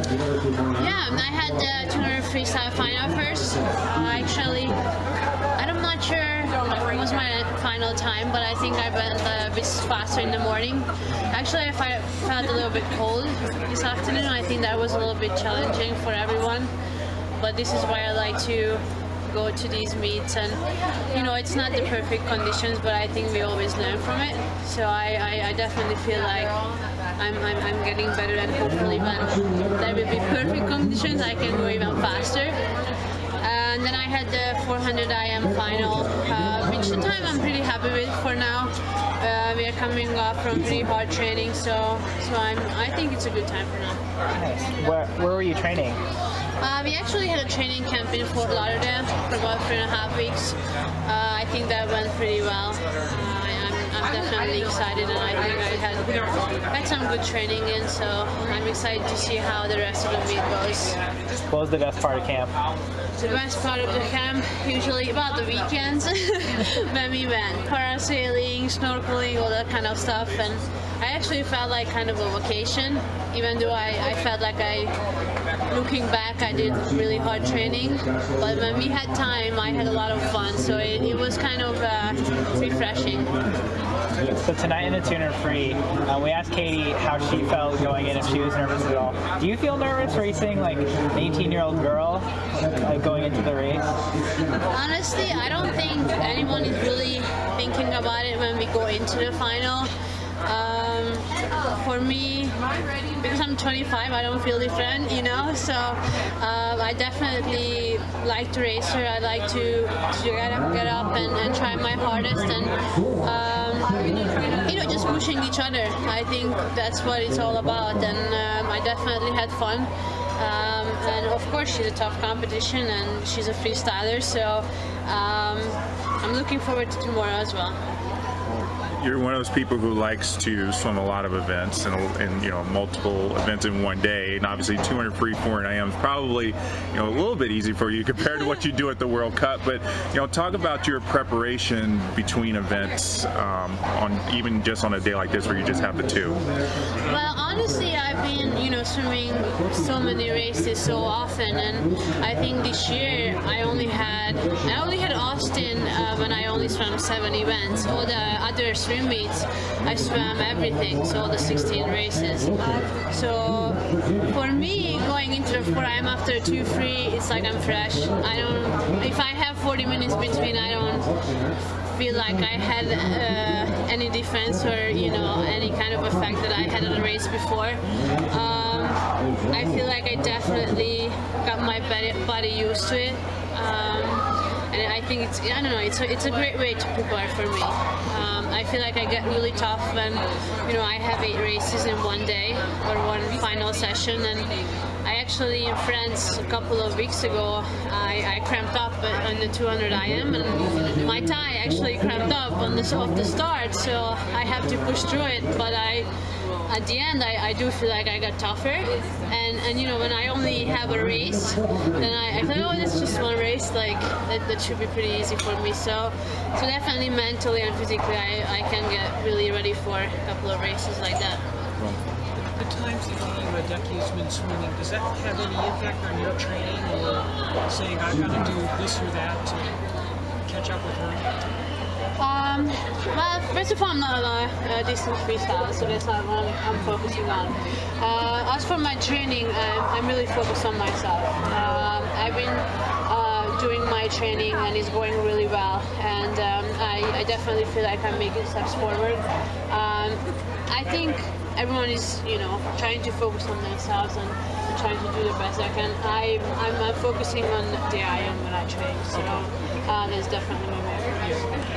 Yeah, I had the 200 freestyle final first. Actually, I'm not sure what was my final time, but I think I went a bit faster in the morning. Actually, I felt a little bit cold this afternoon. I think that was a little bit challenging for everyone, but this is why I like to go to these meets, and it's not the perfect conditions, but I think we always learn from it. So I definitely feel like I'm getting better, and hopefully when there will be perfect conditions I can go even faster. And then I had the 400 IM final, which the time I'm pretty happy with for now. We are coming up from pretty hard training, so I think it's a good time for now. Nice. Where were you training? We actually had a training camp in Fort Lauderdale for about 3.5 weeks. I think that went pretty well. I'm definitely excited, and I think I had some good training in, so I'm excited to see how the rest of the week goes. What was the best part of camp? The best part of the camp, usually about the weekends, when we went parasailing, snorkeling, all that kind of stuff, and I actually felt like kind of a vacation, even though I felt like looking back, I did really hard training, but when we had time, I had a lot of fun, so it was kind of refreshing. So tonight in the 200 free, we asked Katie how she felt going in, if she was nervous at all. Do you feel nervous racing like an 18-year-old girl going into the race? Honestly, I don't think anyone is really thinking about it when we go into the final. For me, because I'm 25, I don't feel different, so I definitely like to race her. I like to get up and try my hardest, and just pushing each other. I think that's what it's all about, and I definitely had fun. And of course, she's a tough competition, and she's a freestyler, so I'm looking forward to tomorrow as well. You're one of those people who likes to swim a lot of events and multiple events in one day, and obviously 200 free 400 IM is probably a little bit easy for you compared to what you do at the World Cup. But talk about your preparation between events, on even just on a day like this where you just have the two. Well, honestly, I've been swimming so many races so often, and I think this year I only had Austin when I only swam 7 events. All the other swim meets, I swam everything, so all the 16 races. So for me, going into the 4 IM after 2 free, it's like I'm fresh. If I have 40 minutes between, I don't feel like I had any difference or any kind of effect that I had in the race before. I feel like I definitely got my body used to it. And I think it's a great way to prepare for me. I feel like I get really tough when I have 8 races in one day or one final session, and I actually in France a couple of weeks ago I cramped up on the 200 IM, and my thigh actually cramped up off the start, so I have to push through it, but at the end I do feel like I got tougher, and when I only have a race, then I feel, oh, it's just one race, like that should be pretty easy for me. So definitely mentally and physically I can get really ready for a couple of races like that. The times that Katinka's been swimming, does that have any impact on your training, or saying I've got to do this or that to catch up with her? Well, first of all, I'm not a distance freestyler, so that's not what I'm focusing on. As for my training, I'm really focused on myself. I've been doing my training, and it's going really well, and I definitely feel like I'm making steps forward. I think everyone is, trying to focus on themselves and trying to do the best I can. I'm focusing on the IM when I train, so that's definitely my main focus.